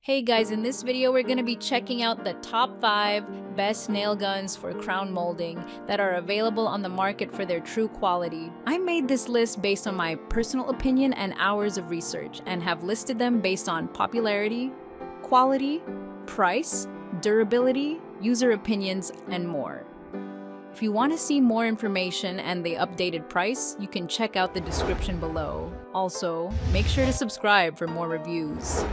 Hey guys, in this video we're going to be checking out the top 5 best nail guns for crown molding that are available on the market for their true quality. I made this list based on my personal opinion and hours of research and have listed them based on popularity, quality, price, durability, user opinions, and more. If you want to see more information and the updated price, you can check out the description below. Also, make sure to subscribe for more reviews.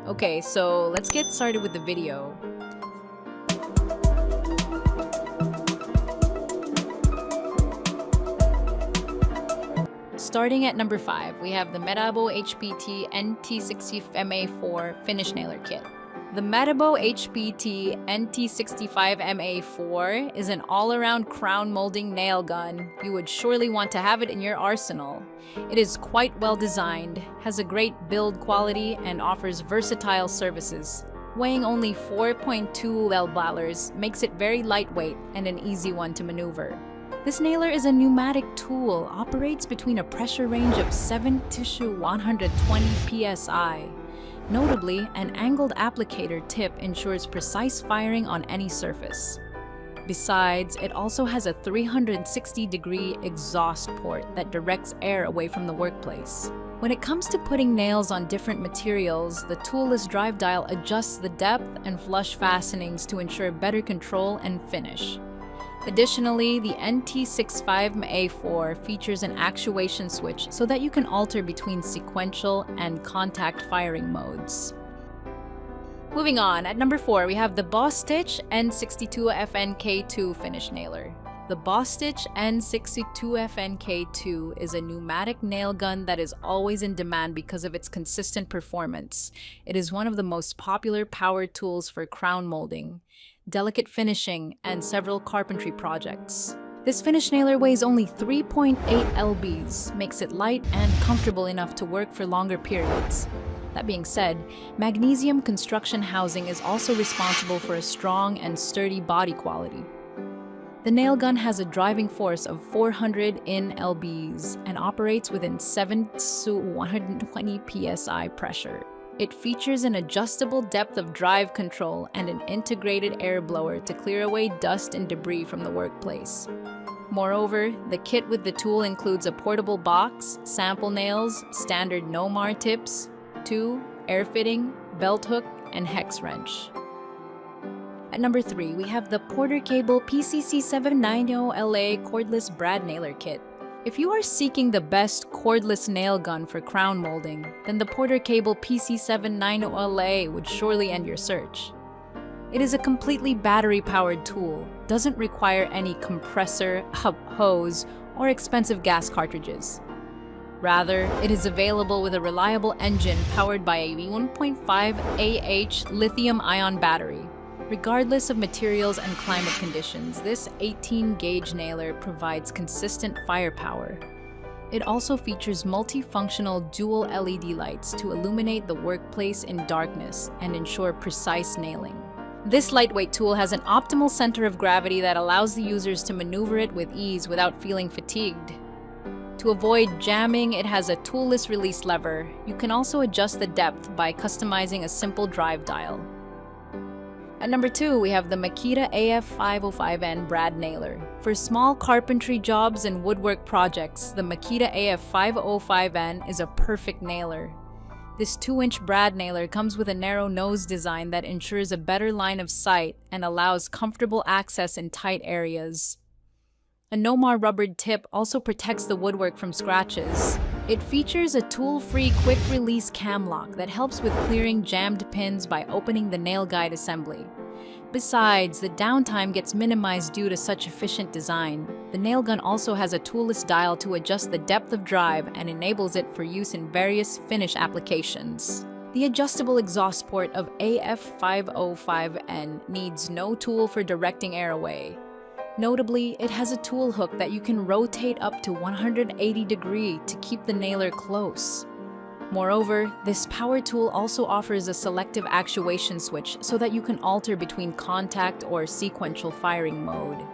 Okay, so let's get started with the video. Starting at number 5, we have the Metabo HPT NT60MA4 Finish Nailer Kit. The Metabo HPT NT65MA4 is an all-around crown molding nail gun. You would surely want to have it in your arsenal. It is quite well designed, has a great build quality, and offers versatile services. Weighing only 4.2 lbs makes it very lightweight and an easy one to maneuver. This nailer is a pneumatic tool, operates between a pressure range of 7 to 120 psi. Notably, an angled applicator tip ensures precise firing on any surface. Besides, it also has a 360-degree exhaust port that directs air away from the workplace. When it comes to putting nails on different materials, the toolless drive dial adjusts the depth and flush fastenings to ensure better control and finish. Additionally, the NT65MA4 features an actuation switch so that you can alter between sequential and contact firing modes. Moving on, at number 4, we have the BOSTITCH N62FNK2 Finish Nailer. The BOSTITCH N62FNK2 is a pneumatic nail gun that is always in demand because of its consistent performance. It is one of the most popular power tools for crown molding, delicate finishing, and several carpentry projects. This finish nailer weighs only 3.8 lbs, makes it light and comfortable enough to work for longer periods. That being said, magnesium construction housing is also responsible for a strong and sturdy body quality. The nail gun has a driving force of 400 lbs and operates within 7 to 120 psi pressure. It features an adjustable depth of drive control and an integrated air blower to clear away dust and debris from the workplace. Moreover, the kit with the tool includes a portable box, sample nails, standard no-mar tips, 2 air fitting, belt hook, and hex wrench. At number 3, we have the Porter Cable PCC790LA Cordless Brad Nailer Kit. If you are seeking the best cordless nail gun for crown molding, then the Porter Cable PC790LA would surely end your search. It is a completely battery-powered tool, doesn't require any compressor, hose, or expensive gas cartridges. Rather, it is available with a reliable engine powered by a 1.5 Ah lithium-ion battery. Regardless of materials and climate conditions, this 18-gauge nailer provides consistent firepower. It also features multifunctional dual LED lights to illuminate the workplace in darkness and ensure precise nailing. This lightweight tool has an optimal center of gravity that allows the users to maneuver it with ease without feeling fatigued. To avoid jamming, it has a toolless release lever. You can also adjust the depth by customizing a simple drive dial. At number 2, we have the Makita AF505N Brad Nailer. For small carpentry jobs and woodwork projects, the Makita AF505N is a perfect nailer. This 2-inch brad nailer comes with a narrow nose design that ensures a better line of sight and allows comfortable access in tight areas. A no-mar rubbered tip also protects the woodwork from scratches. It features a tool-free quick-release cam lock that helps with clearing jammed pins by opening the nail guide assembly. Besides, the downtime gets minimized due to such efficient design. The nail gun also has a toolless dial to adjust the depth of drive and enables it for use in various finish applications. The adjustable exhaust port of AF505N needs no tool for directing air away. Notably, it has a tool hook that you can rotate up to 180 degrees to keep the nailer close. Moreover, this power tool also offers a selective actuation switch so that you can alter between contact or sequential firing mode.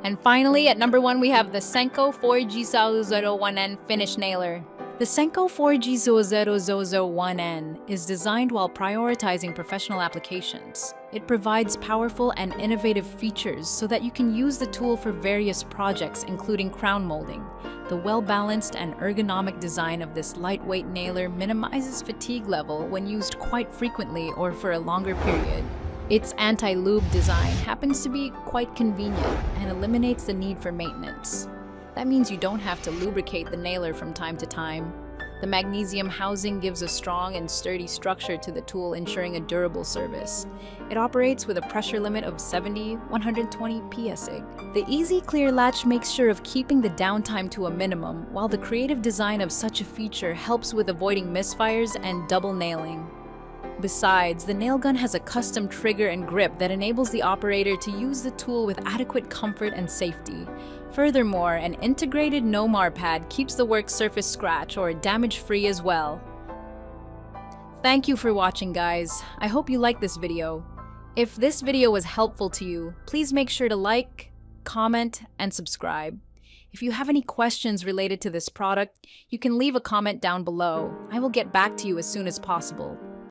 And finally, at number 1, we have the Senco 4G01N Finish Nailer. The Senco 4G00001N is designed while prioritizing professional applications. It provides powerful and innovative features so that you can use the tool for various projects, including crown molding. The well-balanced and ergonomic design of this lightweight nailer minimizes fatigue level when used quite frequently or for a longer period. Its anti-lube design happens to be quite convenient and eliminates the need for maintenance. That means you don't have to lubricate the nailer from time to time. The magnesium housing gives a strong and sturdy structure to the tool, ensuring a durable service. It operates with a pressure limit of 70-120 psi. The easy clear latch makes sure of keeping the downtime to a minimum, while the creative design of such a feature helps with avoiding misfires and double nailing. Besides, the nail gun has a custom trigger and grip that enables the operator to use the tool with adequate comfort and safety. Furthermore, an integrated no-mar pad keeps the work surface scratch or damage-free as well. Thank you for watching, guys. I hope you liked this video. If this video was helpful to you, please make sure to like, comment, and subscribe. If you have any questions related to this product, you can leave a comment down below. I will get back to you as soon as possible.